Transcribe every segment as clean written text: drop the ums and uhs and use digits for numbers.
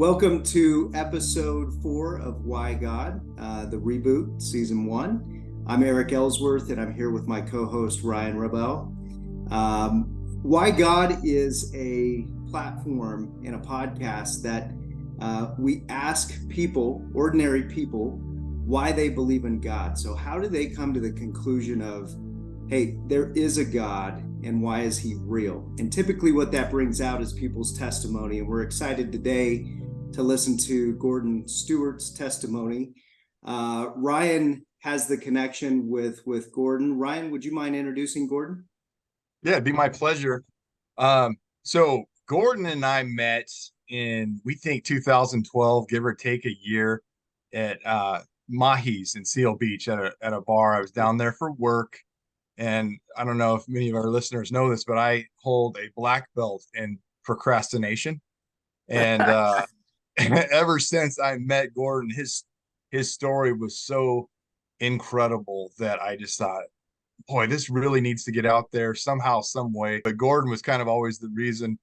Welcome to episode 4 of Why God, the Reboot, season 1. I'm Eric Ellsworth, and I'm here with my co-host, Ryan Rebel. Why God is a platform and a podcast that we ask people, ordinary people, why they believe in God. So how do they come to the conclusion of, hey, there is a God, and why is he real? And typically what that brings out is people's testimony. And we're excited today to listen to Gordon Stewart's testimony. Ryan has the connection with Gordon. Ryan, would you mind introducing Gordon? Yeah, it'd be my pleasure. So Gordon and I met in, we think 2012, give or take a year, at Mahi's in Seal Beach at a bar. I was down there for work, and I don't know if many of our listeners know this, but I hold a black belt in procrastination. And ever since I met Gordon, his story was so incredible that I just thought, boy, this really needs to get out there somehow, some way. But Gordon was kind of always the reason,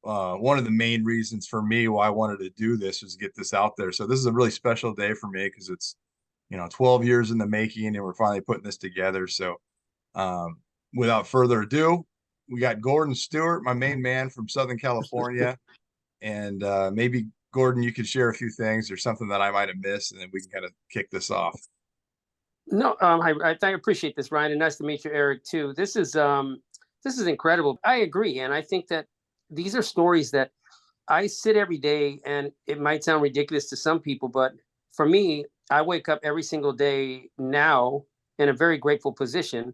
one of the main reasons for me why I wanted to do this was get this out there. So this is a really special day for me because it's, 12 years in the making, and we're finally putting this together. So without further ado, we got Gordon Stewart, my main man from Southern California. And maybe, Gordon, you could share a few things or something that I might have missed, and then we can kind of kick this off. No, I appreciate this, Ryan, and nice to meet you, Eric, too. This is incredible. I agree, and I think that these are stories that I sit every day, and it might sound ridiculous to some people, but for me, I wake up every single day now in a very grateful position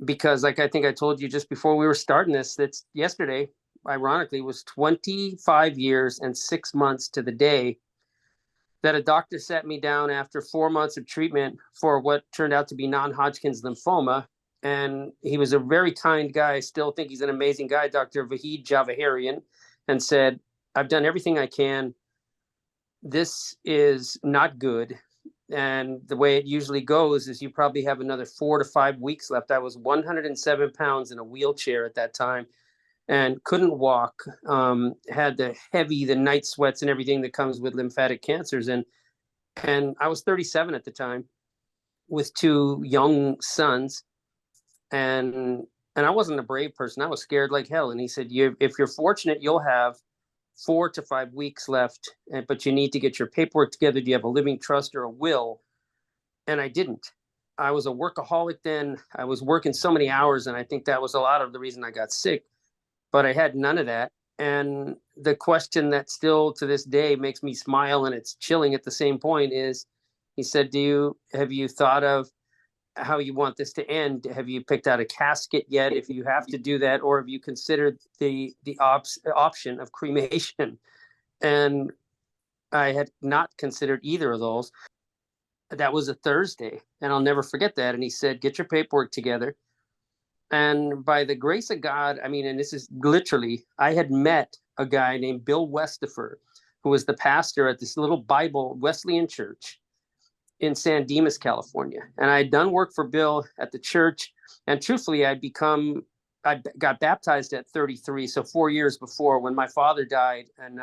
because, like I think I told you just before we were starting this, that's yesterday, ironically, was 25 years and 6 months to the day that a doctor sat me down after 4 months of treatment for what turned out to be non-Hodgkin's lymphoma. And he was a very kind guy. I still think he's an amazing guy, Dr. Vahid Javaharian, and said, I've done everything I can. This is not good. And the way it usually goes is you probably have another 4 to 5 weeks left. I was 107 pounds in a wheelchair at that time and couldn't walk, had the night sweats and everything that comes with lymphatic cancers. And I was 37 at the time with 2 young sons. And I wasn't a brave person. I was scared like hell. And he said, if you're fortunate, you'll have 4 to 5 weeks left, but you need to get your paperwork together. Do you have a living trust or a will? And I didn't. I was a workaholic then. I was working so many hours. And I think that was a lot of the reason I got sick. But I had none of that. And the question that still to this day makes me smile, and it's chilling at the same point, is he said, have you thought of how you want this to end? Have you picked out a casket yet if you have to do that? Or have you considered the option of cremation? And I had not considered either of those. That was a Thursday, and I'll never forget that. And he said, get your paperwork together. And by the grace of God, I mean, and this is literally, I had met a guy named Bill Westifer, who was the pastor at this little Bible Wesleyan church in San Dimas, California. And I had done work for Bill at the church. And truthfully, I got baptized at 33. So 4 years before, when my father died. And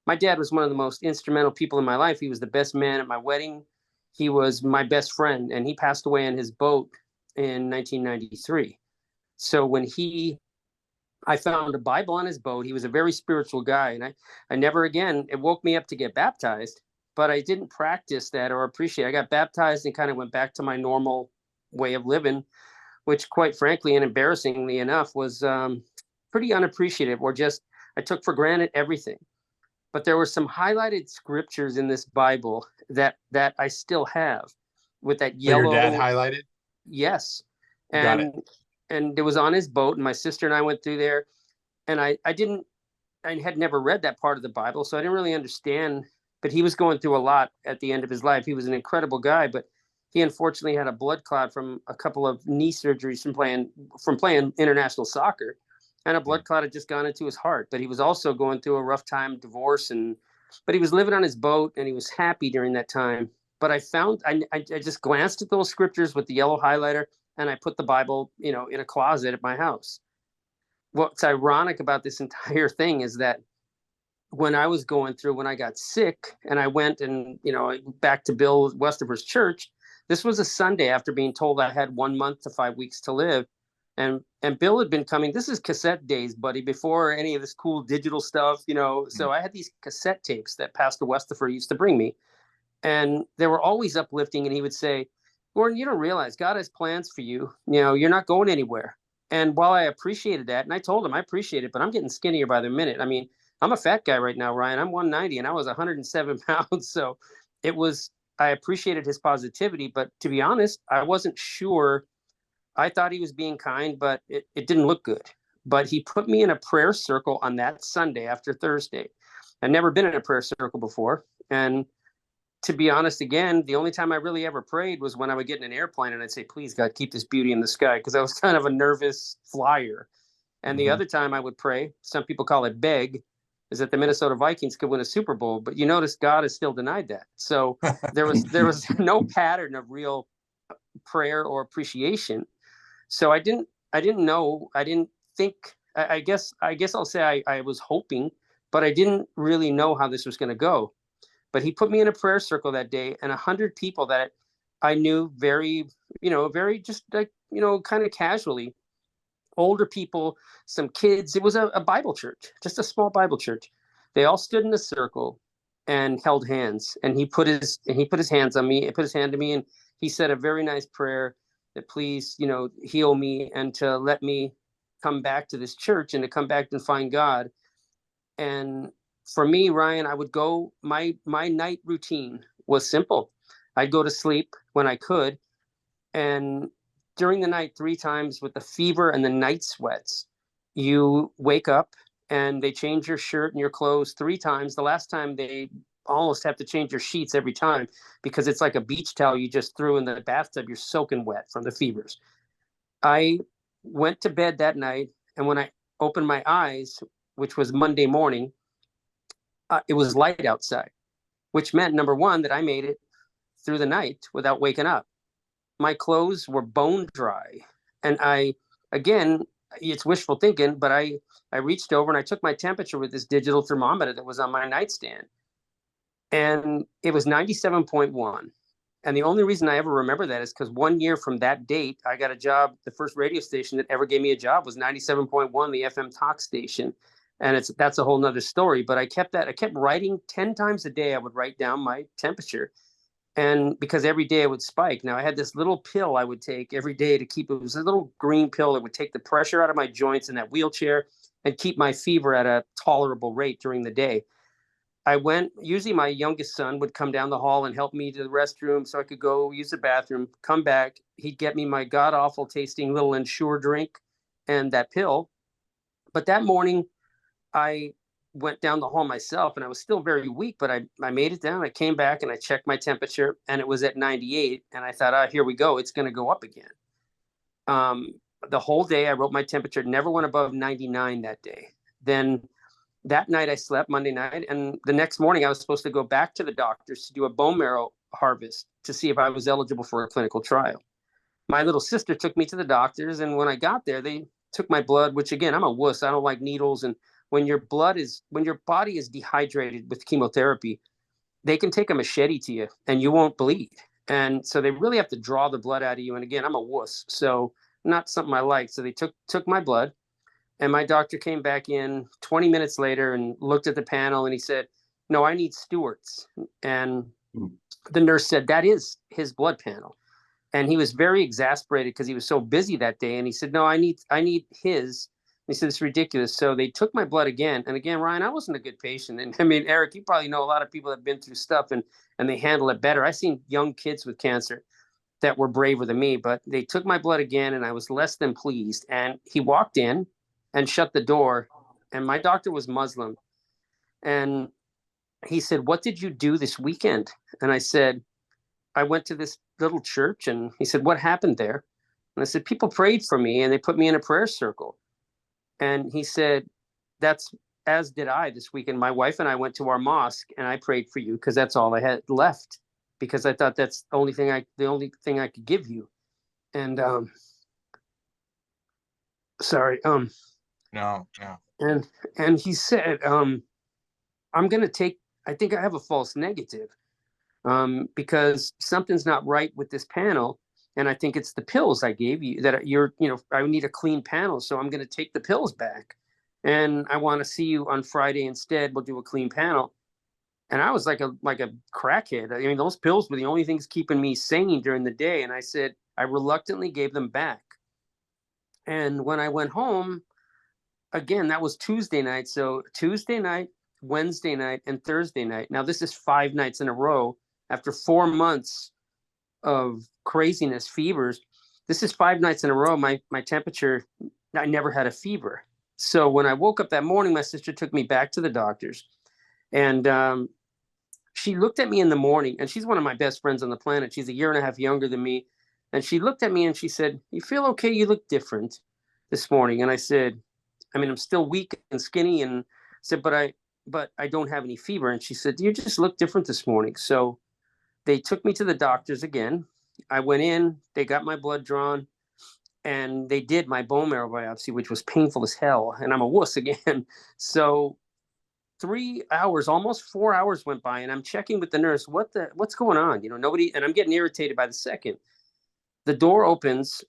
my dad was one of the most instrumental people in my life. He was the best man at my wedding. He was my best friend, and he passed away in his boat in 1993. So when I found a Bible on his boat. He was a very spiritual guy. And I never again, it woke me up to get baptized, but I didn't practice that or appreciate it. I got baptized and kind of went back to my normal way of living, which quite frankly, and embarrassingly enough, was pretty unappreciative, or just, I took for granted everything. But there were some highlighted scriptures in this Bible that I still have with that yellow. So your dad highlighted? Yes. Got it. And it was on his boat, and my sister and I went through there, and I had never read that part of the Bible, so I didn't really understand, but he was going through a lot at the end of his life. He was an incredible guy, but he unfortunately had a blood clot from a couple of knee surgeries from playing international soccer, and a blood clot had just gone into his heart. But he was also going through a rough time, divorce, but he was living on his boat, and he was happy during that time. But I just glanced at those scriptures with the yellow highlighter, and I put the Bible, in a closet at my house. What's ironic about this entire thing is that when I was going through, when I got sick and I went and, back to Bill Westerber's church, this was a Sunday after being told I had 1 month to 5 weeks to live. And Bill had been coming. This is cassette days, buddy, before any of this cool digital stuff, So I had these cassette tapes that Pastor Westerfer used to bring me, and they were always uplifting. And he would say, Gordon, you don't realize God has plans for you. You're not going anywhere. And while I appreciated that, and I told him I appreciate it, but I'm getting skinnier by the minute. I mean, I'm a fat guy right now, Ryan. I'm 190 and I was 107 pounds. So I appreciated his positivity, but to be honest, I wasn't sure. I thought he was being kind, but it didn't look good. But he put me in a prayer circle on that Sunday after Thursday. I'd never been in a prayer circle before. And to be honest, again, the only time I really ever prayed was when I would get in an airplane and I'd say, please, God, keep this beauty in the sky, because I was kind of a nervous flyer. And the other time I would pray, some people call it beg, is that the Minnesota Vikings could win a Super Bowl. But you notice God has still denied that. So there was no pattern of real prayer or appreciation. So I didn't know. I didn't think. I guess I'll say I was hoping, but I didn't really know how this was going to go. But he put me in a prayer circle that day, and 100 people that I knew very just like, kind of casually, older people, some kids. It was a Bible church, just a small Bible church. They all stood in a circle and held hands. And he put his hands on me, and put his hand to me, and he said a very nice prayer that please, heal me and to let me come back to this church and to come back and find God. And for me, Ryan, I would go, my night routine was simple. I'd go to sleep when I could. And during the night, 3 times with the fever and the night sweats, you wake up and they change your shirt and your clothes 3 times. The last time they almost have to change your sheets every time, because it's like a beach towel you just threw in the bathtub. You're soaking wet from the fevers. I went to bed that night, and when I opened my eyes, which was Monday morning, it was light outside, which meant, number one, that I made it through the night without waking up. My clothes were bone dry. And again, it's wishful thinking, but I reached over and I took my temperature with this digital thermometer that was on my nightstand. And it was 97.1. And the only reason I ever remember that is because 1 year from that date, I got a job. The first radio station that ever gave me a job was 97.1, the FM talk station. And that's a whole nother story. But I kept writing 10 times a day. I would write down my temperature. And because every day it would spike. Now I had this little pill I would take every day to keep, it was a little green pill that would take the pressure out of my joints in that wheelchair and keep my fever at a tolerable rate during the day. Usually my youngest son would come down the hall and help me to the restroom so I could go use the bathroom, come back. He'd get me my god awful tasting little Ensure drink and that pill. But that morning I went down the hall myself and I was still very weak, but I made it down. I came back and I checked my temperature and it was at 98. And I thought, here we go. It's going to go up again. The whole day I wrote my temperature, never went above 99 that day. Then that night I slept, Monday night, and the next morning I was supposed to go back to the doctors to do a bone marrow harvest to see if I was eligible for a clinical trial. My little sister took me to the doctors, and when I got there, they took my blood, which again, I'm a wuss. I don't like needles. And when your body is dehydrated with chemotherapy, they can take a machete to you and you won't bleed. And so they really have to draw the blood out of you. And again, I'm a wuss, so not something I like. So they took my blood. And my doctor came back in 20 minutes later and looked at the panel and he said, no, I need Stewart's. And the nurse said, that is his blood panel. And he was very exasperated because he was so busy that day. And he said, no, I need his. And he said, it's ridiculous. So they took my blood again. And again, Ryan, I wasn't a good patient. And I mean, Eric, you probably know a lot of people that have been through stuff and they handle it better. I've seen young kids with cancer that were braver than me, but they took my blood again and I was less than pleased. And he walked in and shut the door. And my doctor was Muslim. And he said, what did you do this weekend? And I said, I went to this little church. And he said, what happened there? And I said, people prayed for me and they put me in a prayer circle. And he said, that's as did I this weekend. My wife and I went to our mosque and I prayed for you because that's all I had left, because I thought that's the only thing I could give you. And sorry. No. And he said, I think I have a false negative, because something's not right with this panel. And I think it's the pills I gave you that I need a clean panel. So I'm going to take the pills back, and I want to see you on Friday instead. We'll do a clean panel. And I was like a crackhead. I mean, those pills were the only things keeping me sane during the day. And I reluctantly gave them back. And when I went home, again, that was Tuesday night. So Tuesday night, Wednesday night, and Thursday night. Now this is 5 nights in a row after 4 months of craziness, fevers. This is 5 nights in a row. My temperature, I never had a fever. So when I woke up that morning, my sister took me back to the doctors, and she looked at me in the morning, and she's one of my best friends on the planet. She's a year and a half younger than me. And she looked at me and she said, "You feel okay? You look different this morning." And I said, I mean, I'm still weak and skinny, and said, but I don't have any fever. And she said, "You just look different this morning." So they took me to the doctors again. I went in, they got my blood drawn, and they did my bone marrow biopsy, which was painful as hell. And I'm a wuss again. So 3 hours, almost 4 hours went by, and I'm checking with the nurse, what's going on? Nobody, and I'm getting irritated by the second. The door opens,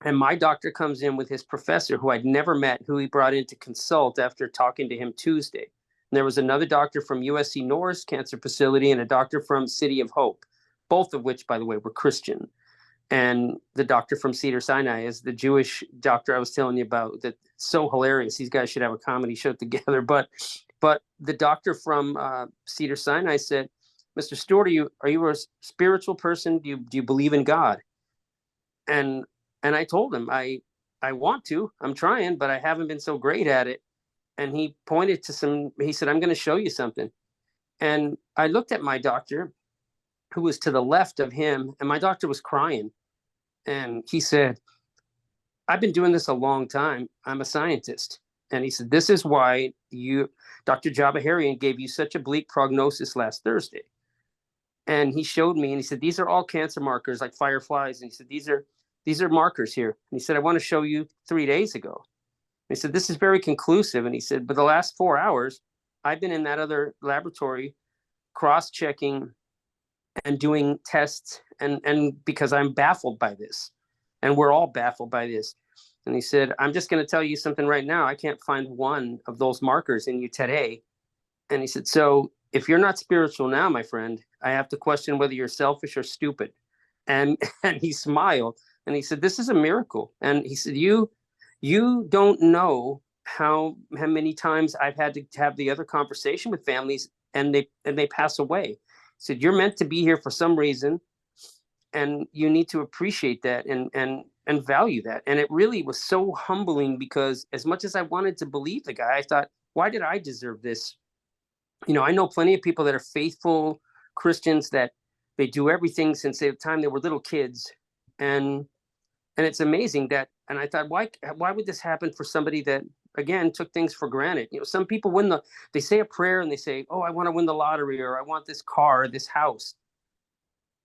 and my doctor comes in with his professor, who I'd never met, who he brought in to consult after talking to him Tuesday. And there was another doctor from USC Norris Cancer Facility and a doctor from City of Hope, both of which, by the way, were Christian. And the doctor from Cedars-Sinai is the Jewish doctor I was telling you about. That's so hilarious. These guys should have a comedy show together. But the doctor from Cedars-Sinai said, "Mr. Stewart, are you a spiritual person? Do you believe in God?" And I told him, I want to. I'm trying, but I haven't been so great at it. And he pointed to he said, "I'm going to show you something." And I looked at my doctor, who was to the left of him, and my doctor was crying. And he said, "I've been doing this a long time. I'm a scientist." And he said, "This is why Dr. Jabaharian gave you such a bleak prognosis last Thursday." And he showed me, and he said, "These are all cancer markers like fireflies." And he said, these are markers here. And he said, "I want to show you 3 days ago." And he said, "This is very conclusive." And he said, "But the last 4 hours, I've been in that other laboratory cross-checking and doing tests, and because I'm baffled by this, and we're all baffled by this." And he said, "I'm just going to tell you something right now. I can't find one of those markers in you today." And he said, "So if you're not spiritual now, my friend, I have to question whether you're selfish or stupid." And he smiled, and he said, "This is a miracle." And he said, you don't know how many times I've had to have the other conversation with families, and they pass away. He said, "You're meant to be here for some reason, and you need to appreciate that and value that." And it really was so humbling, because as much as I wanted to believe the guy, I thought, why did I deserve this? I know plenty of people that are faithful Christians, that they do everything since the time they were little kids. And it's amazing that, and I thought, why would this happen for somebody that, again, took things for granted? Some people they say a prayer and they say, "Oh, I want to win the lottery," or "I want this car, or this house."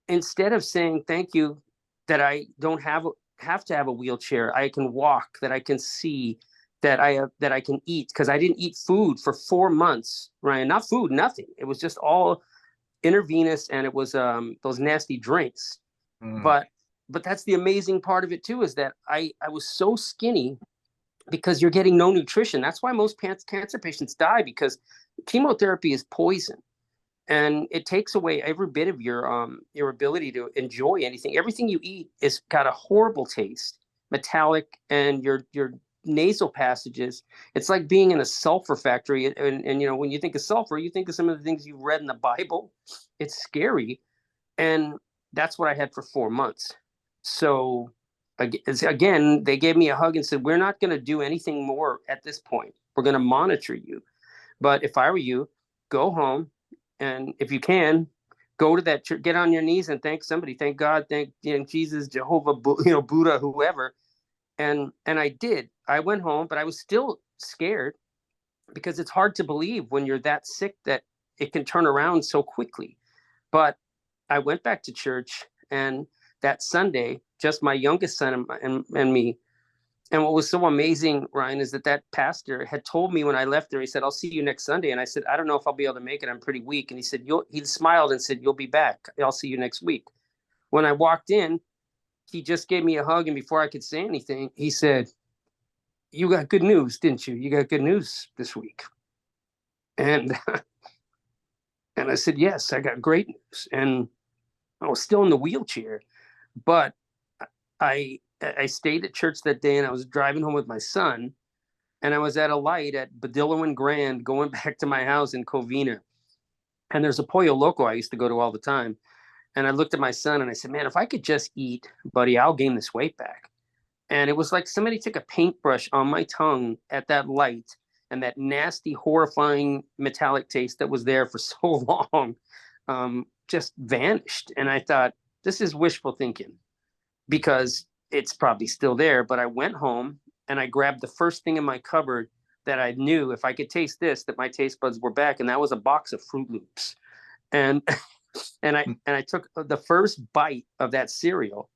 Instead of saying, "Thank you that I don't have to have a wheelchair, I can walk, that I can see, that I can eat," because I didn't eat food for 4 months, Ryan. Not food, nothing. It was just all intravenous, and it was those nasty drinks. But that's the amazing part of it too, is that I was so skinny because you're getting no nutrition. That's why most cancer patients die, because chemotherapy is poison, and it takes away every bit of your ability to enjoy anything. Everything you eat is got a horrible taste, metallic, and your nasal passages. It's like being in a sulfur factory. And when you think of sulfur, you think of some of the things you've read in the Bible. It's scary. And that's what I had for 4 months. So again, they gave me a hug and said, "We're not going to do anything more at this point. We're going to monitor you. But if I were you, go home. And if you can, go to that church, get on your knees and thank somebody, thank God, thank Jesus, Jehovah, Buddha, whoever." And I did. I went home, but I was still scared, because it's hard to believe when you're that sick that it can turn around so quickly. But I went back to church, and that Sunday, just my youngest son and me, And what was so amazing, Ryan, is that pastor had told me when I left there, he said, I'll see you next Sunday. And I said, I don't know if I'll be able to make it. I'm pretty weak. And he said, he smiled and said, you'll be back. I'll see you next week. When I walked in, he just gave me a hug. And before I could say anything, he said, you got good news, didn't you? You got good news this week. And, and I said, yes, I got great news. And I was still in the wheelchair, but I stayed at church that day, and I was driving home with my son, and I was at a light at Badillo and Grand going back to my house in Covina. And there's a Pollo Loco I used to go to all the time. And I looked at my son and I said, man, if I could just eat, buddy, I'll gain this weight back. And it was like somebody took a paintbrush on my tongue at that light, and that nasty, horrifying metallic taste that was there for so long just vanished. And I thought, this is wishful thinking, because it's probably still there. But I went home and I grabbed the first thing in my cupboard that I knew if I could taste this, that my taste buds were back. And that was a box of Fruit Loops. And I took the first bite of that cereal,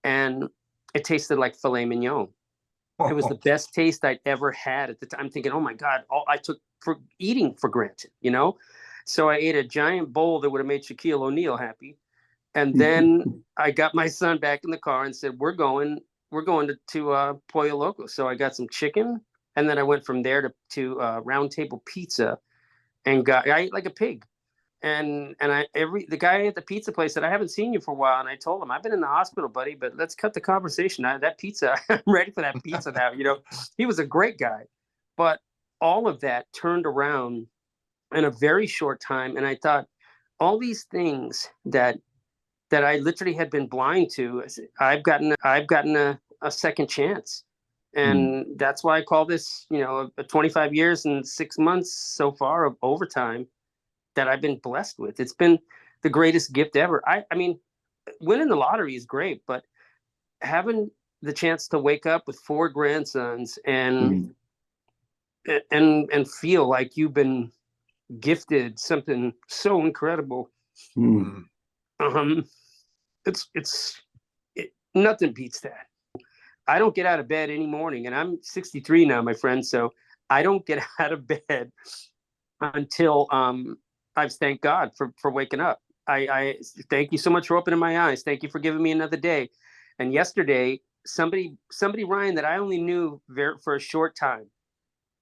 and it tasted like filet mignon. It was the best taste I'd ever had at the time. I'm thinking, oh my God, all I took for eating for granted, you know? So I ate a giant bowl that would have made Shaquille O'Neal happy. And then I got my son back in the car and said, we're going to Pollo Loco. So I got some chicken, and then I went from there to Round Table Pizza, and I ate like a pig. And the guy at the pizza place said, I haven't seen you for a while. And I told him, I've been in the hospital, buddy, but let's cut the conversation. That pizza, I'm ready for that pizza now. You know, he was a great guy. But all of that turned around in a very short time. And I thought, all these things that I literally had been blind to, I've gotten a second chance. And that's why I call this, you know, 25 years and 6 months so far of overtime that I've been blessed with. It's been the greatest gift ever. I mean, winning the lottery is great, but having the chance to wake up with 4 grandsons and feel like you've been gifted something so incredible. Nothing beats that. I don't get out of bed any morning, and I'm 63 now, my friend. So I don't get out of bed until I've thanked God for waking up. I thank you so much for opening my eyes. Thank you for giving me another day. And yesterday, somebody, Ryan, that I only knew for a short time,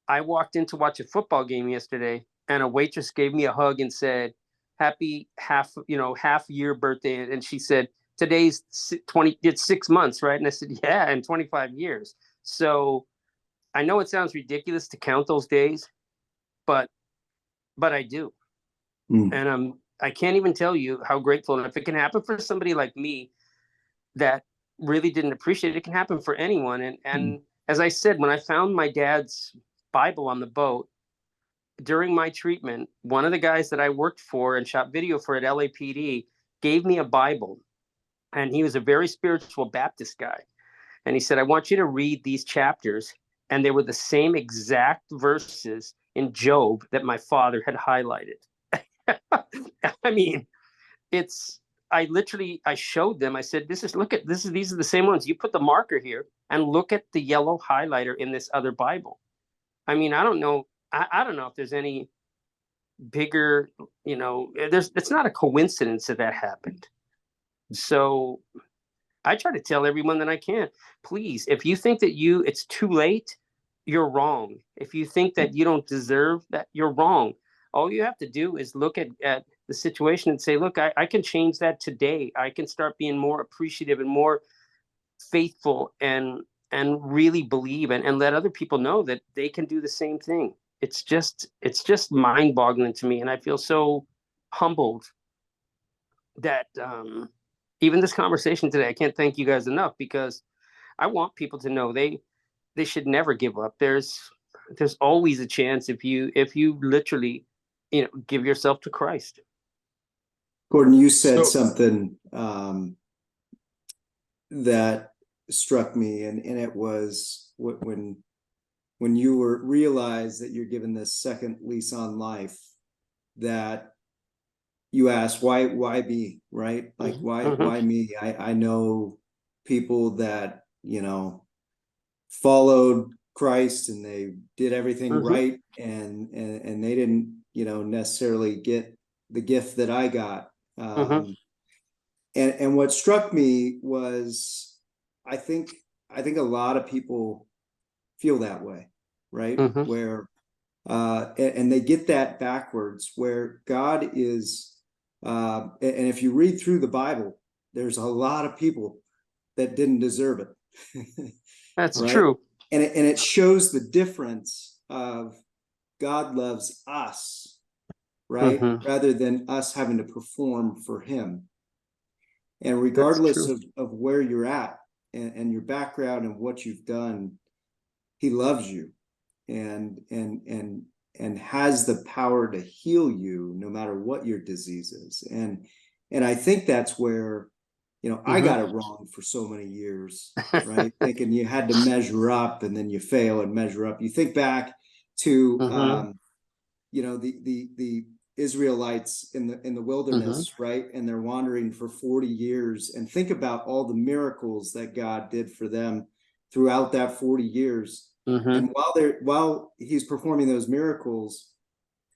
I walked in to watch a football game yesterday, and a waitress gave me a hug and said, happy half year birthday. And she said, today's 6 months, right? And I said, yeah, in 25 years. So I know it sounds ridiculous to count those days, but I do. And I can't even tell you how grateful. And if it can happen for somebody like me that really didn't appreciate it, it can happen for anyone. And as I said, when I found my dad's Bible on the boat during my treatment, one of the guys that I worked for and shot video for at LAPD gave me a Bible. And he was a very spiritual Baptist guy. And he said, I want you to read these chapters. And they were the same exact verses in Job that my father had highlighted. I mean, I showed them, I said, these are the same ones. You put the marker here and look at the yellow highlighter in this other Bible. I mean, I don't know. I don't know if there's any bigger, you know, it's not a coincidence that happened. So I try to tell everyone that I can, please, if you think that it's too late, you're wrong. If you think that you don't deserve that, you're wrong. All you have to do is look at the situation and say, look, I can change that today. I can start being more appreciative and more faithful and really believe and let other people know that they can do the same thing. It's just mind-boggling to me. And I feel so humbled that even this conversation today, I can't thank you guys enough, because I want people to know they should never give up. There's always a chance if you literally, you know, give yourself to Christ. Gordon, you said something that struck me, and it was when you realized that you're given this second lease on life, that you asked, why me, right? Like, why me? I know people that, you know, followed Christ and they did everything Mm-hmm. right, and they didn't, necessarily get the gift that I got. Mm-hmm. And what struck me was, I think a lot of people feel that way, right? Mm-hmm. Where and they get that backwards, where God is, and if you read through the Bible, there's a lot of people that didn't deserve it. That's Right? true. And it shows the difference of God loves us, right? Mm-hmm. Rather than us having to perform for him. And That's regardless true. of where you're at, and your background and what you've done, he loves you, and has the power to heal you no matter what your disease is. And I think that's where, I got it wrong for so many years, right? Thinking you had to measure up, and then you fail and measure up. You think back to, Mm-hmm. the Israelites in the Mm-hmm. wilderness, right? And they're wandering for 40 years, and think about all the miracles that God did for them throughout that 40 years. Mm-hmm. And while he's performing those miracles,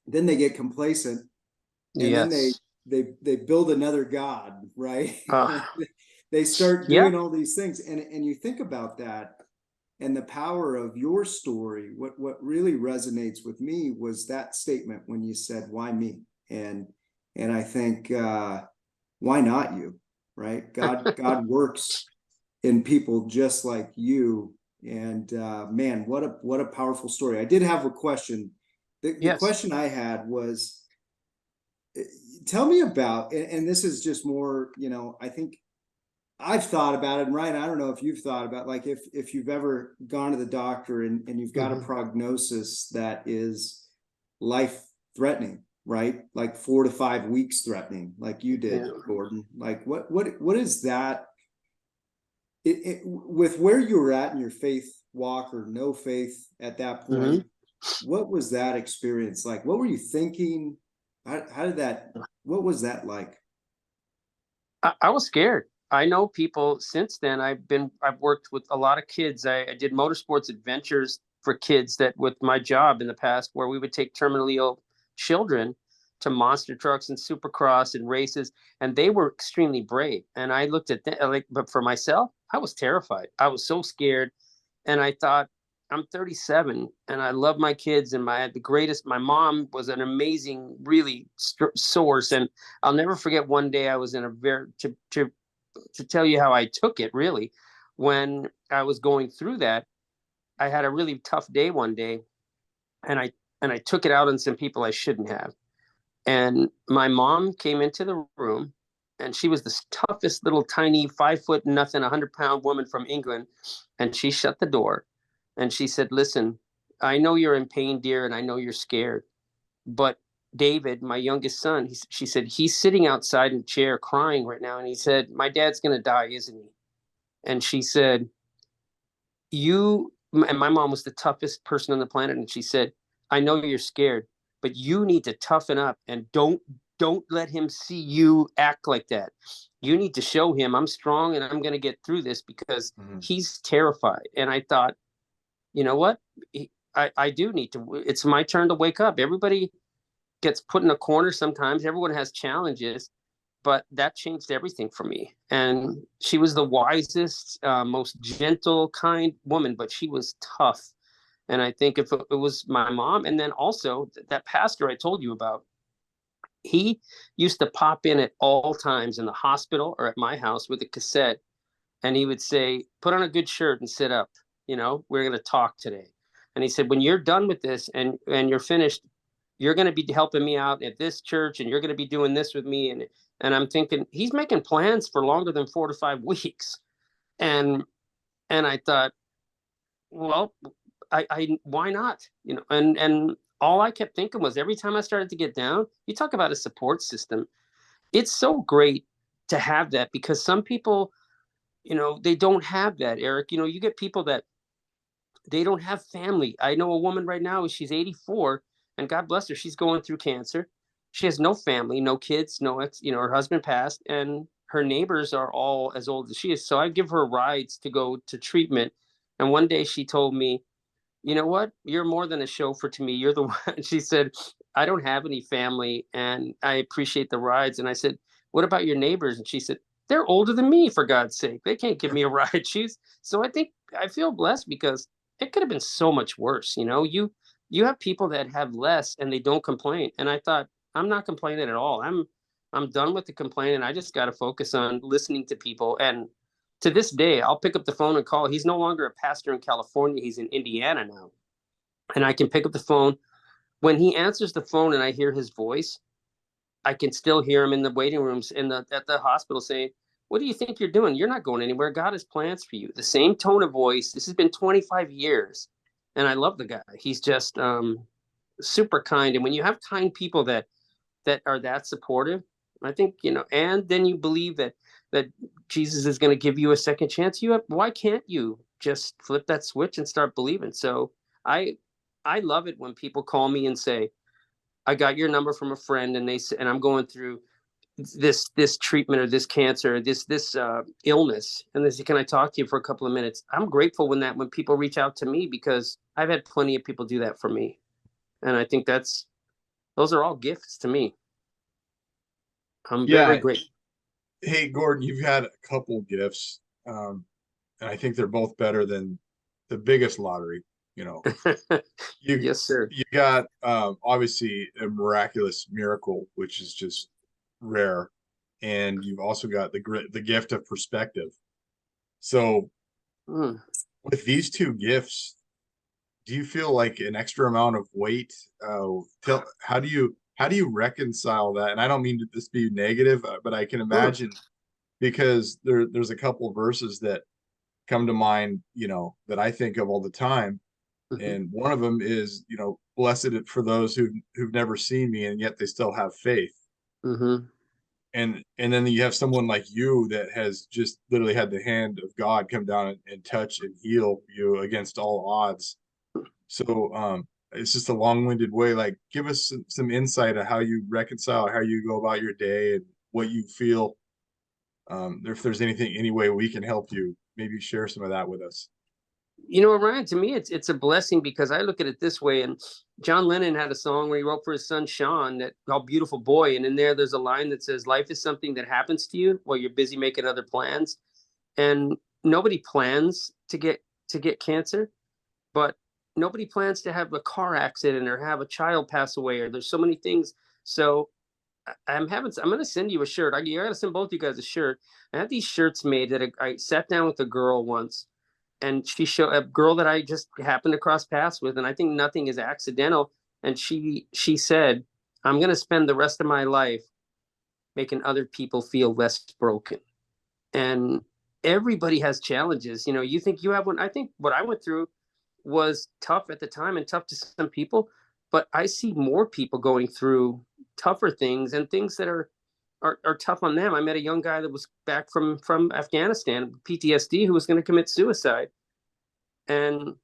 then they get complacent, and then Yes. they build another god, right? Uh, They start yeah. doing all these things, and you think about that and the power of your story. What really resonates with me was that statement when you said, "Why me?" And I think, why not you, right? God works in people just like you. And man, what a powerful story. I did have a question. The Yes. question I had was, tell me about, and this is just more, I think I've thought about it. And Ryan, I don't know if you've thought about, like, if you've ever gone to the doctor, and you've got a Mm-hmm. prognosis that is life threatening, right? Like 4 to 5 weeks threatening, like you did, Yeah. Gordon. Like what is that? With where you were at in your faith walk, or no faith at that Mm-hmm. point, what was that experience like? What were you thinking? How did that, what was that like? I was scared. I know people since then. I've worked with a lot of kids. I did motorsports adventures for kids, that with my job in the past, where we would take terminally ill children to monster trucks and supercross and races, and they were extremely brave. And I looked at them like, but for myself, I was terrified. I was so scared, and I thought, I'm 37 and I love my kids, and the greatest. My mom was an amazing, really source, and I'll never forget one day I was in a very to tell you how I took it really when I was going through that. I had a really tough day one day, and I took it out on some people I shouldn't have. And my mom came into the room, and she was the toughest little tiny 5 foot nothing 100-pound woman from England, and she shut the door and she said, "Listen, I know you're in pain, dear, and I know you're scared, but David, my youngest son," she said, "he's sitting outside in a chair crying right now. And he said, my dad's going to die, isn't he?" And she said, and my mom was the toughest person on the planet. And she said, "I know you're scared, but you need to toughen up, and don't let him see you act like that. You need to show him I'm strong and I'm going to get through this, because he's terrified." And I thought, you know what? I do need to, it's my turn to wake up. Everybody gets put in a corner sometimes. Everyone has challenges, but that changed everything for me. And she was the wisest, most gentle, kind woman, but she was tough. And I think if it was my mom, and then also that pastor I told you about, he used to pop in at all times in the hospital or at my house with a cassette, and he would say, "Put on a good shirt and sit up. We're going to talk today." And he said, "When you're done with this and you're finished, you're going to be helping me out at this church, and you're going to be doing this with me." And I'm thinking, he's making plans for longer than 4 to 5 weeks. And I thought, well, I why not? And all I kept thinking was, every time I started to get down, you talk about a support system. It's so great to have that, because some people, they don't have that, Eric. You get people that they don't have family. I know a woman right now, she's 84, and God bless her, she's going through cancer. She has no family, no kids, no ex, her husband passed, and her neighbors are all as old as she is. So I give her rides to go to treatment. And one day she told me, you know what? You're more than a chauffeur to me. You're the one. She said, I don't have any family and I appreciate the rides. And I said, what about your neighbors? And she said, they're older than me, for God's sake. They can't give me a ride. So I think I feel blessed because it could have been so much worse. You have people that have less and they don't complain. And I thought, I'm not complaining at all. I'm done with the complaining. I just got to focus on listening to people. And to this day, I'll pick up the phone and call. He's no longer a pastor in California. He's in Indiana now. And I can pick up the phone. When he answers the phone and I hear his voice, I can still hear him in the waiting rooms at the hospital saying, what do you think you're doing? You're not going anywhere. God has plans for you. The same tone of voice. This has been 25 years. And I love the guy. He's just super kind. And when you have kind people that are that supportive, I think, and then you believe that Jesus is going to give you a second chance. Why can't you just flip that switch and start believing? So I love it when people call me and say, I got your number from a friend and I'm going through this treatment or this cancer, this illness. And they say, can I talk to you for a couple of minutes? I'm grateful when people reach out to me because I've had plenty of people do that for me. And I think those are all gifts to me. I'm very grateful. Hey, Gordon, you've had a couple gifts, and I think they're both better than the biggest lottery. Yes, sir. You got obviously a miraculous miracle, which is just rare, and you've also got the gift of perspective. So, with these two gifts, do you feel like an extra amount of weight? How do you reconcile that? And I don't mean to this be negative, but I can imagine because there's a couple of verses that come to mind, that I think of all the time. And one of them is, blessed for those who've never seen me and yet they still have faith. And then you have someone like you that has just literally had the hand of God come down and touch and heal you against all odds. So it's just a long-winded way. Like, give us some insight of how you reconcile, how you go about your day, and what you feel. If there's any way we can help you, maybe share some of that with us. Ryan, to me, it's a blessing because I look at it this way. And John Lennon had a song where he wrote for his son, Sean, that called Beautiful Boy. And in there's a line that says, life is something that happens to you while you're busy making other plans. And nobody plans to get cancer, but nobody plans to have a car accident or have a child pass away, or there's so many things. So I'm going to send you a shirt. I got to send both you guys a shirt. I have these shirts made that I sat down with a girl once, and she showed a girl that I just happened to cross paths with. And I think nothing is accidental. And she said, I'm going to spend the rest of my life making other people feel less broken. And everybody has challenges. You think you have one. I think what I went through was tough at the time and tough to some people, but I see more people going through tougher things and things that are tough on them. I met a young guy that was back from Afghanistan, PTSD, who was going to commit suicide. And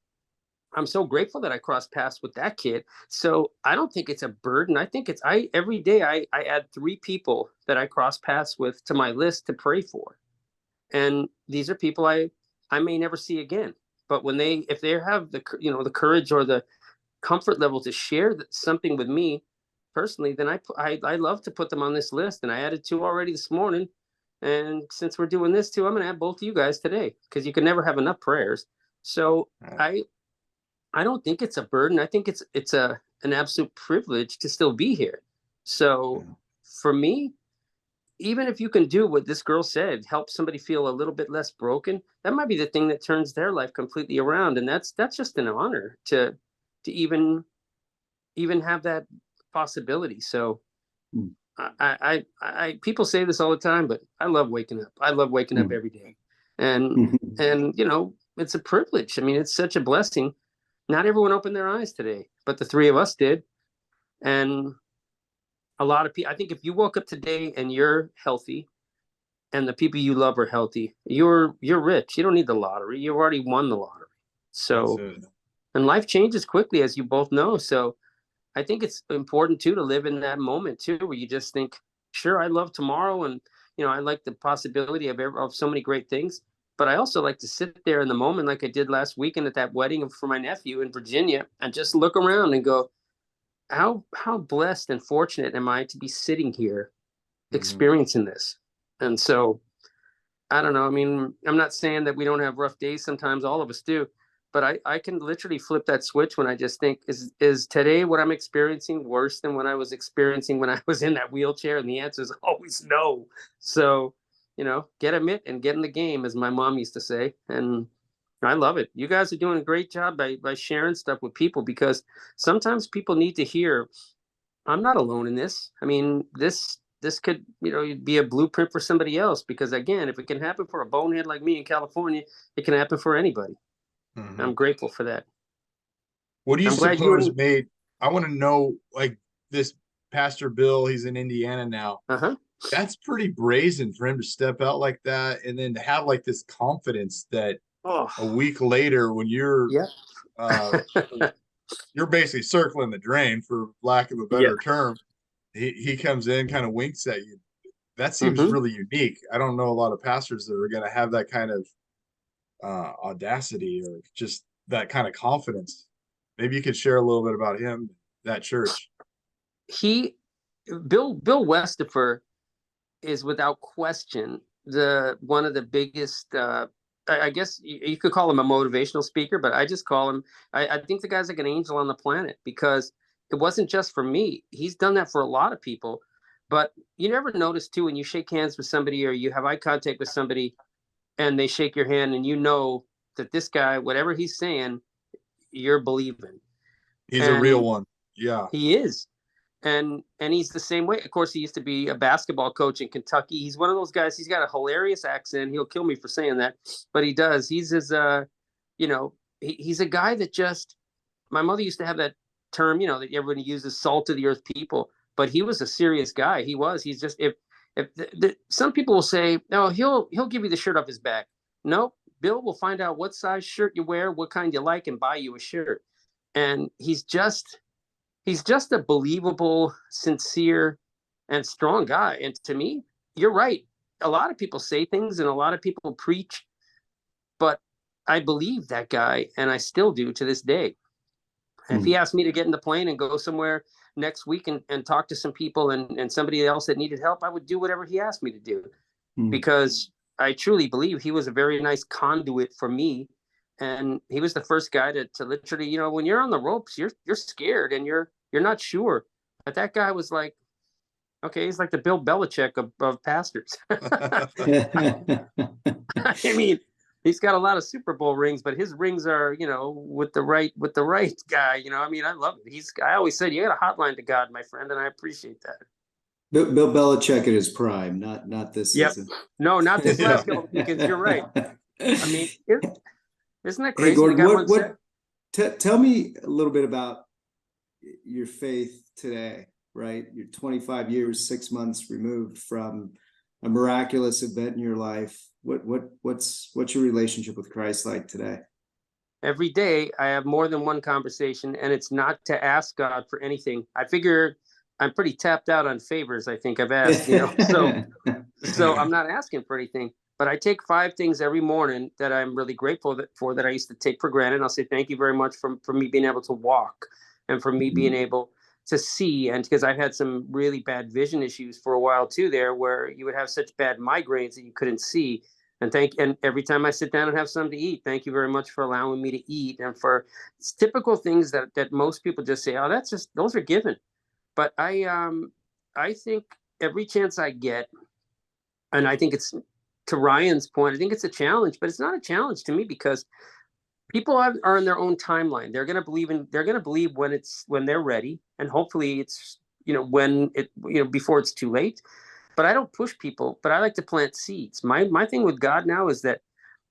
I'm so grateful that I crossed paths with that kid. So I don't think it's a burden. I think every day I add 3 people that I cross paths with to my list to pray for. And these are people I may never see again. But if they have the courage or the comfort level to share something with me personally, then I love to put them on this list. And I added 2 already this morning. And since we're doing this too, I'm going to add both of you guys today because you can never have enough prayers. So I don't think it's a burden. I think it's an absolute privilege to still be here. So for me, even if you can do what this girl said, help somebody feel a little bit less broken, that might be the thing that turns their life completely around. And that's just an honor to even have that possibility. So I people say this all the time, but I love waking up. I love waking up every day. And it's a privilege. I mean, it's such a blessing. Not everyone opened their eyes today, but the 3 of us did. And a lot of people, I think if you woke up today and you're healthy and the people you love are healthy, you're rich. You don't need the lottery. You already won the lottery. So, and life changes quickly, as you both know. So I think it's important too, to live in that moment too, where you just think, sure, I love tomorrow. And, I like the possibility of so many great things, but I also like to sit there in the moment, like I did last weekend at that wedding for my nephew in Virginia, and just look around and go, how blessed and fortunate am I to be sitting here experiencing this? And so I don't know. I mean, I'm not saying that we don't have rough days. Sometimes all of us do, but I can literally flip that switch when I just think, is today what I'm experiencing worse than what I was experiencing when I was in that wheelchair? And the answer is always no. So, get a mitt and get in the game, as my mom used to say. And I love it. You guys are doing a great job by sharing stuff with people, because sometimes people need to hear, I'm not alone in this. I mean, this could, be a blueprint for somebody else, because again, if it can happen for a bonehead like me in California, it can happen for anybody. I'm grateful for that. What do you I'm glad suppose I want to know, like, this Pastor Bill, he's in Indiana now. That's pretty brazen for him to step out like that, and then to have like this confidence that a week later, when you're you're basically circling the drain, for lack of a better term, he comes in, kind of winks at you. That seems really unique. I don't know a lot of pastors that are going to have that kind of audacity, or just that kind of confidence. Maybe you could share a little bit about him, that church. Bill Westifer is without question one of the biggest, I guess you could call him a motivational speaker, but I just call him, I think the guy's like an angel on the planet, because it wasn't just for me. He's done that for a lot of people. But you never notice too, when you shake hands with somebody or you have eye contact with somebody and they shake your hand, and you know that this guy, whatever he's saying, you're believing. He's a real one. Yeah, he is. And he's the same way. Of course, he used to be a basketball coach in Kentucky. He's one of those guys. He's got a hilarious accent. He'll kill me for saying that, but he does. He's he's a guy that just, my mother used to have that term, that everybody uses, salt of the earth people. But he was a serious guy. He's just, if some people will say, no, he'll give you the shirt off his back. No, Bill will find out what size shirt you wear, what kind you like, and buy you a shirt. And he's just a believable, sincere, and strong guy. And to me, you're right. A lot of people say things and a lot of people preach, but I believe that guy, and I still do to this day. If he asked me to get in the plane and go somewhere next week and talk to some people and somebody else that needed help, I would do whatever he asked me to do, because I truly believe he was a very nice conduit for me. And he was the first guy to literally, when you're on the ropes, you're scared and you're not sure. But that guy was like, okay, he's like the Bill Belichick of pastors. I mean, he's got a lot of Super Bowl rings, but his rings are, with the right guy. I mean, I love it. I always said, you got a hotline to God, my friend, and I appreciate that. Bill Belichick at his prime, not this season. No, not this last couple of weekends. You're right. I mean, isn't that crazy? Hey, Gordon, tell me a little bit about your faith today, right? You're 25 years, 6 months removed from a miraculous event in your life. What's your relationship with Christ like today? Every day I have more than one conversation, and it's not to ask God for anything. I figure I'm pretty tapped out on favors. I think I've asked, so I'm not asking for anything. But I take 5 things every morning that I'm really grateful for, that I used to take for granted. I'll say thank you very much for me being able to walk, and for me being able to see. And because I've had some really bad vision issues for a while too, there, where you would have such bad migraines that you couldn't see. And every time I sit down and have something to eat, thank you very much for allowing me to eat. And for typical things that most people just say, oh, those are given. But I think every chance I get, and I think it's, to Ryan's point, I think it's a challenge, but it's not a challenge to me, because people are in their own timeline. They're going to believe when they're ready, and hopefully it's, before it's too late. But I don't push people, but I like to plant seeds. My thing with God now is that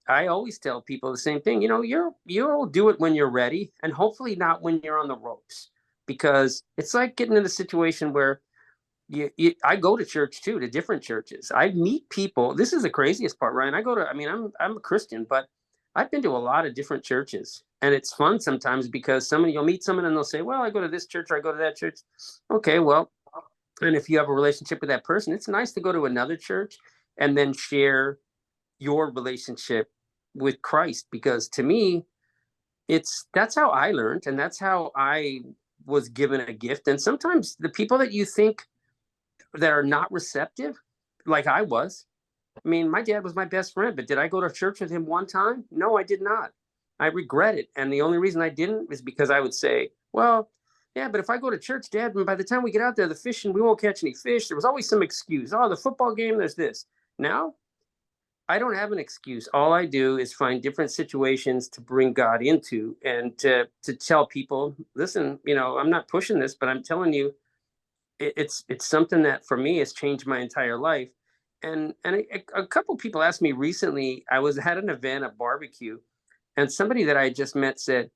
I always tell people the same thing. You'll do it when you're ready, and hopefully not when you're on the ropes, because it's like getting in a situation where I go to church too, to different churches. I meet people. This is the craziest part, Ryan. I'm a Christian, but I've been to a lot of different churches, and it's fun sometimes, because you'll meet someone and they'll say, well, I go to this church or I go to that church. Okay, well, and if you have a relationship with that person, it's nice to go to another church and then share your relationship with Christ, because to me, that's how I learned, and that's how I was given a gift. And sometimes the people that you think that are not receptive, like I was. I mean, my dad was my best friend, but did I go to church with him one time? No, I did not. I regret it. And the only reason I didn't is because I would say, well, yeah, but if I go to church, Dad, and by the time we get out there, the fishing, we won't catch any fish. There was always some excuse. Oh, the football game, there's this. Now, I don't have an excuse. All I do is find different situations to bring God into, and to tell people, listen, I'm not pushing this, but I'm telling you, it's something that for me has changed my entire life. And a couple people asked me recently. I was at an event, a barbecue, and somebody that I just met said,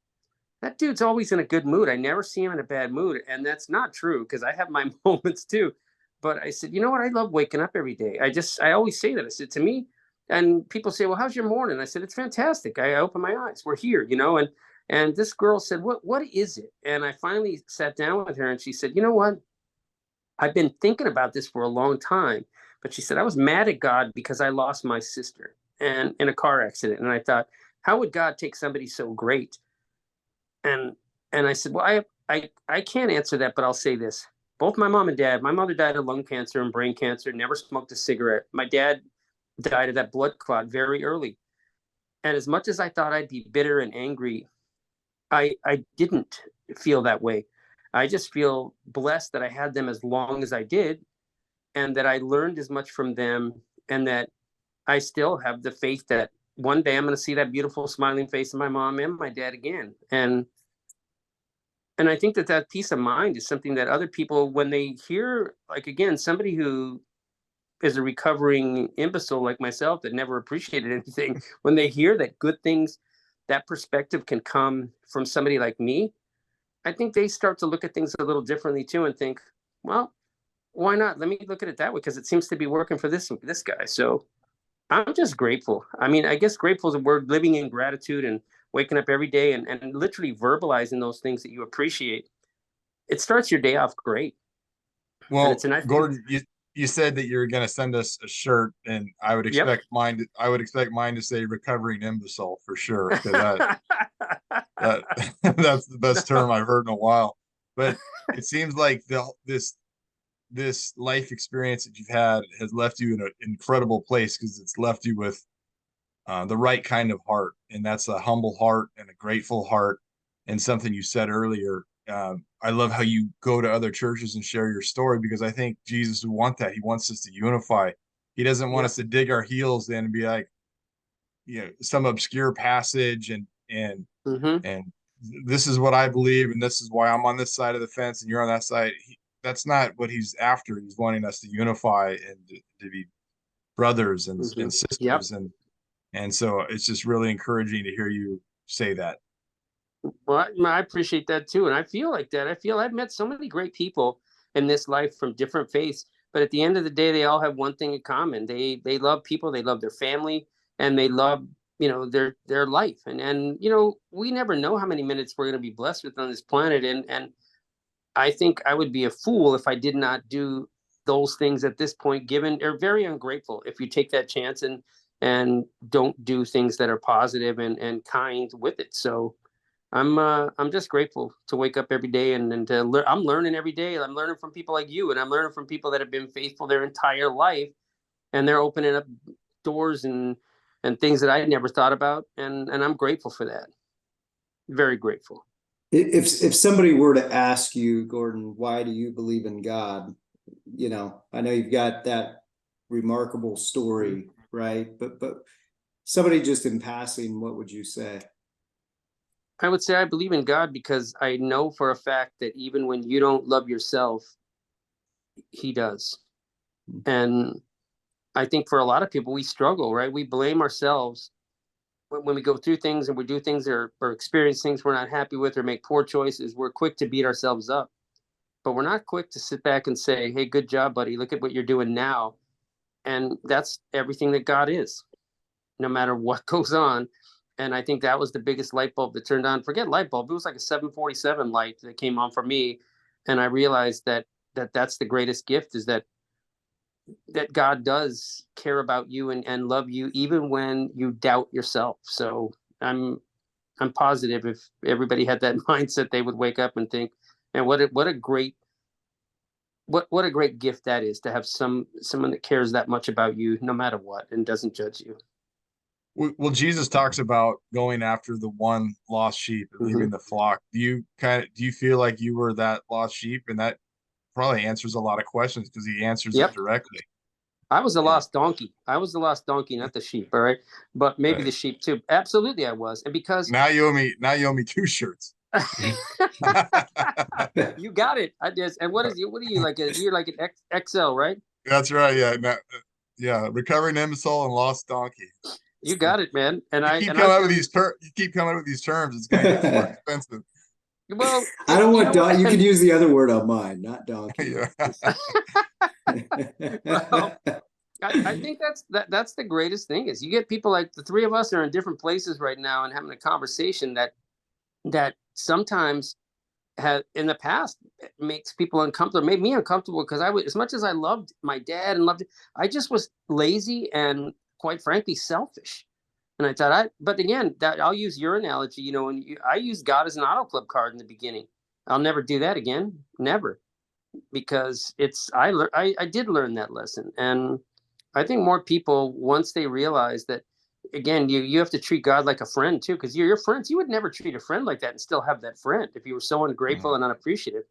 "That dude's always in a good mood. I never see him in a bad mood." And that's not true, because I have my moments too. But I said, you know what? I love waking up every day. I always say that. I said, to me, and people say, well, how's your morning? I said, it's fantastic. I open my eyes. We're here, and this girl said, what is it? And I finally sat down with her, and she said, you know what? I've been thinking about this for a long time. But she said, I was mad at God because I lost my sister and in a car accident. And I thought, how would God take somebody so great? And I said, well, I can't answer that, but I'll say this. Both my mom and dad, my mother died of lung cancer and brain cancer, never smoked a cigarette. My dad died of that blood clot very early. And as much as I thought I'd be bitter and angry, I didn't feel that way. I just feel blessed that I had them as long as I did, and that I learned as much from them, and that I still have the faith that one day I'm going to see that beautiful smiling face of my mom and my dad again. And I think that peace of mind is something that other people, when they hear, like, again, somebody who is a recovering imbecile like myself that never appreciated anything, when they hear that good things, that perspective can come from somebody like me, I think they start to look at things a little differently too, and think, well, why not? Let me look at it that way, because it seems to be working for this guy. So I'm just grateful. I mean, I guess grateful is a word, living in gratitude and waking up every day and literally verbalizing those things that you appreciate. It starts your day off great. And Well, it's a nice. Gordon, you said that you're going to send us a shirt, and I would Yep. expect mine to say "recovering imbecile" for sure, because that that's the best term I've heard in a while. But it seems like this life experience that you've had has left you in an incredible place, because it's left you with the right kind of heart, and that's a humble heart and a grateful heart. And something you said earlier, I love how you go to other churches and share your story, because I think Jesus would want that. He wants us to unify. He doesn't want us to dig our heels in and be like, some obscure passage and this is what I believe, and this is why I'm on this side of the fence and you're on that side. That's not what he's after. He's wanting us to unify and to be brothers and sisters. Yep. And so it's just really encouraging to hear you say that. Well, I appreciate that too. And I feel like that. I feel I've met so many great people in this life from different faiths, but at the end of the day, they all have one thing in common. They love people, they love their family, and they love, their life. And we never know how many minutes we're going to be blessed with on this planet. And I think I would be a fool if I did not do those things at this point, given they're very ungrateful if you take that chance and don't do things that are positive and kind with it. So I'm just grateful to wake up every day and to learn. I'm learning every day. I'm learning from people like you, and I'm learning from people that have been faithful their entire life, and they're opening up doors and things that I never thought about, and I'm grateful for that. Very grateful. If somebody were to ask you, Gordon, why do you believe in God? I know you've got that remarkable story, right? But somebody just in passing, what would you say? I would say I believe in God because I know for a fact that even when you don't love yourself, He does. And I think for a lot of people, we struggle, right? We blame ourselves when we go through things and we do things or experience things we're not happy with or make poor choices. We're quick to beat ourselves up, but we're not quick to sit back and say, hey, good job, buddy. Look at what you're doing now. And that's everything that God is, no matter what goes on. And I think that was the biggest light bulb that turned on. Forget light bulb. It was like a 747 light that came on for me. And I realized that that's the greatest gift, is that that God does care about you and love you even when you doubt yourself. So I'm positive if everybody had that mindset, they would wake up and think, and what a great gift that is, to have someone that cares that much about you no matter what and doesn't judge you. Well, Jesus talks about going after the one lost sheep and leaving the flock. Do you feel like you were that lost sheep? And that probably answers a lot of questions because he answers it directly. I was the lost donkey. I was the lost donkey, not the sheep. All right. But maybe the sheep too. Absolutely I was. And because now you owe me 2 shirts. You got it. I just, and what are you like? You're like an XL, right? That's right. Yeah. Recovering imbecile and lost donkey. You got it, man. And you keep coming up with these terms. It's going to get more expensive. Well, I don't want donkey. You can use the other word on mine, not donkey. Well, I think that's the greatest thing is you get people like the three of us are in different places right now and having a conversation that sometimes in the past makes people uncomfortable, made me uncomfortable because as much as I loved my dad and I just was lazy and quite frankly selfish. And I thought but again, that I'll use your analogy, I used God as an auto club card in the beginning. I'll never do that again. Never. Because I did learn that lesson. And I think more people, once they realize that, again, you have to treat God like a friend too, because your friends, you would never treat a friend like that and still have that friend if you were so ungrateful and unappreciative.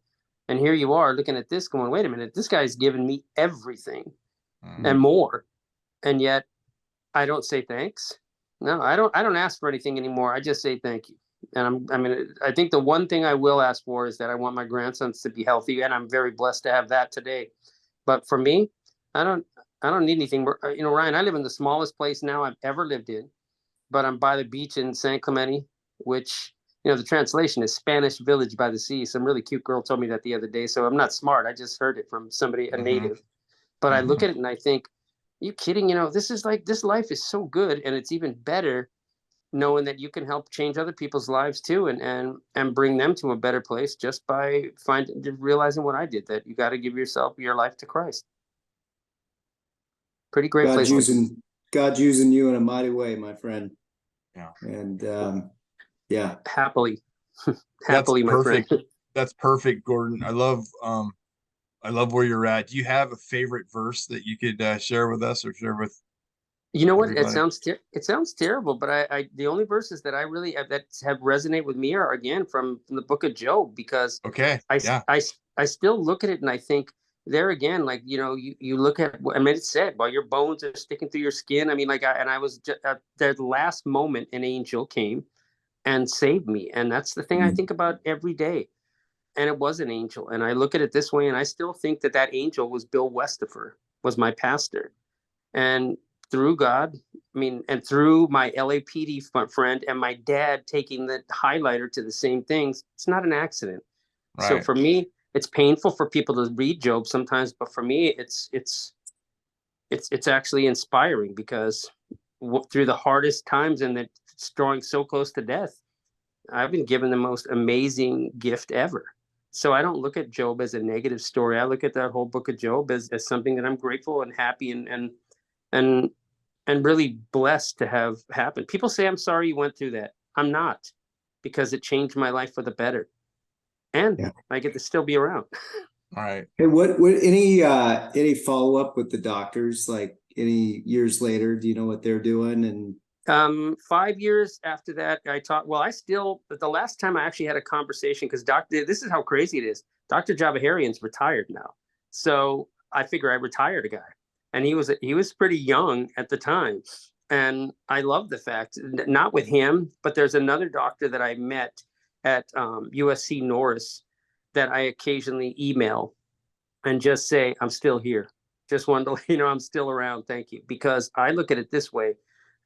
And here you are looking at this going, wait a minute, this guy's given me everything and more. And yet I don't say thanks. No, I don't ask for anything anymore. I just say thank you. And I think the one thing I will ask for is that I want my grandsons to be healthy, and I'm very blessed to have that today. But for me, I don't need anything. Ryan, I live in the smallest place now I've ever lived in, but I'm by the beach in San Clemente, which, the translation is Spanish village by the sea. Some really cute girl told me that the other day. So I'm not smart. I just heard it from somebody, a native. But I look at it and I think, are you kidding? This life is so good, and it's even better knowing that you can help change other people's lives too, and bring them to a better place just by realizing what I did, that you got to give your life to Christ. Pretty great place. God's using you in a mighty way, my friend. Yeah. And happily, my friend. That's perfect, Gordon. I love where you're at. Do you have a favorite verse that you could share with us or share with? You know what? Everybody? It sounds terrible, but I the only verses that I really that have resonate with me are again from the book of Job, because I still look at it and I think there again, like you look at, it said, while your bones are sticking through your skin. I was just, at the last moment, an angel came and saved me, and that's the thing I think about every day. And it was an angel, and I look at it this way, and I still think that angel was Bill Westifer, was my pastor, and through God, and through my LAPD friend and my dad taking the highlighter to the same things, it's not an accident. Right. So for me, it's painful for people to read Job sometimes, but for me, it's actually inspiring, because through the hardest times and it's drawing so close to death, I've been given the most amazing gift ever. So I don't look at Job as a negative story. I look at that whole book of Job as something that I'm grateful and happy and really blessed to have happen. People say, I'm sorry you went through that. I'm not, because it changed my life for the better. And I get to still be around. All right. Hey, what any follow-up with the doctors, like any years later? Do you know what they're doing? And 5 years after that, the last time I actually had a conversation, because this is how crazy it is. Dr. Javaharian's retired now. So I figure I retired a guy. And he was pretty young at the time. And I love the fact, not with him, but there's another doctor that I met at USC Norris that I occasionally email and just say, I'm still here. Just wanted to let you know I'm still around. Thank you. Because I look at it this way.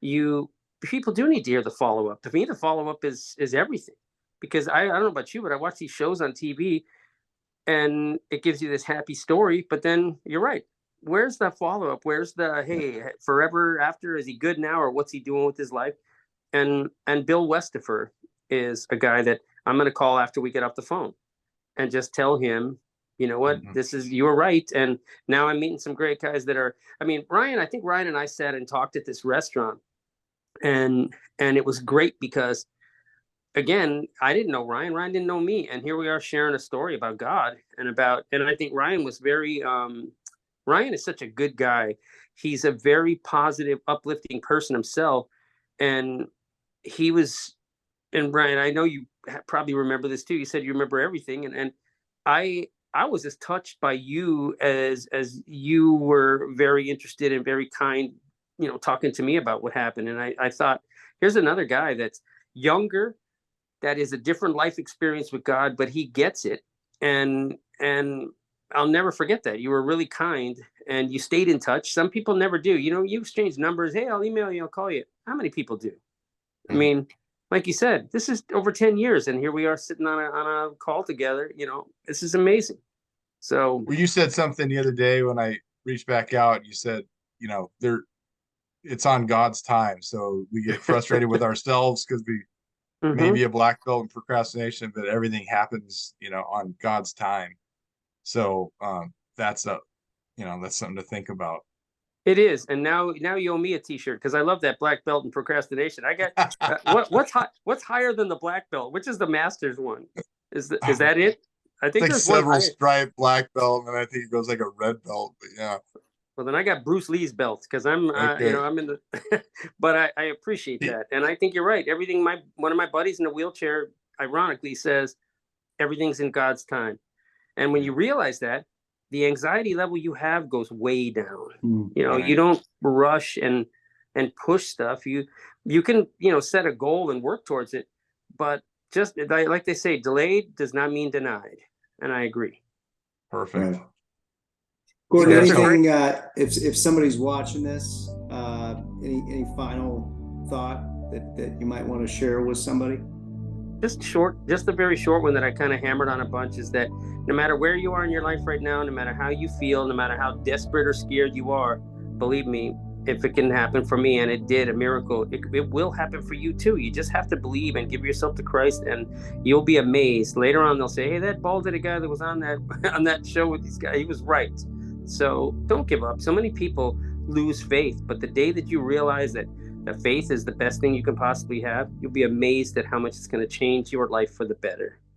People do need to hear the follow-up. To me, the follow-up is everything. Because I don't know about you, but I watch these shows on TV and it gives you this happy story. But then you're right. Where's the follow-up? Where's the, hey, forever after? Is he good now, or what's he doing with his life? And Bill Westifer is a guy that I'm going to call after we get off the phone and just tell him You know what? Mhm. You were right. And now I'm meeting some great guys that are, I mean, Ryan, I think Ryan and I sat and talked at this restaurant, and it was great because, again, I didn't know Ryan. Ryan didn't know me. And here we are sharing a story about God and I think Ryan was very, Ryan is such a good guy. He's a very positive, uplifting person himself. And he was, and Ryan, I know you probably remember this too. You said you remember everything. And I, I was as touched by you as you were very interested and very kind, talking to me about what happened. And I thought, here's another guy that's younger, that is a different life experience with God, but he gets it. And I'll never forget that. You were really kind and you stayed in touch. Some people never do. You exchange numbers. Hey, I'll email you, I'll call you. How many people do? I Mhm. mean, like you said, this is over 10 years and here we are sitting on a call together. This is amazing. So Well, you said something the other day when I reached back out. You said, there it's on God's time. So we get frustrated with ourselves because we may mhm. be a black belt in procrastination, but everything happens, on God's time. So that's something to think about. It is, and now you owe me a T-shirt because I love that black belt in procrastination. I got what's higher than the black belt? Which is the master's one? Is that it? I It's think like there's one several higher. stripe black belt, and I think it goes like a red belt. But yeah, Well, then I got Bruce Lee's belt because okay. I'm in the, but I appreciate that, and I think you're right. Everything one of my buddies in a wheelchair, ironically, says everything's in God's time. And when you realize that, the anxiety level you have goes way down. Right. You don't rush and push stuff. You can, set a goal and work towards it, but just like they say, delayed does not mean denied. And I agree. Perfect. Right. So Gordon, that's a So great. anything, if somebody's watching this, any final thought that you might want to share with somebody? Just a very short one that I kind of hammered on a bunch is that no matter where you are in your life right now, no matter how you feel, no matter how desperate or scared you are, believe me, if it can happen for me, and it did, a miracle, it will happen for you too. You just have to believe and give yourself to Christ, and you'll be amazed. Later on, they'll say, "Hey, that bald-headed guy that was on that on that show with these guys, he was right." So don't give up. So many people lose faith, but the day that you realize that faith is the best thing you can possibly have, you'll be amazed at how much it's going to change your life for the better.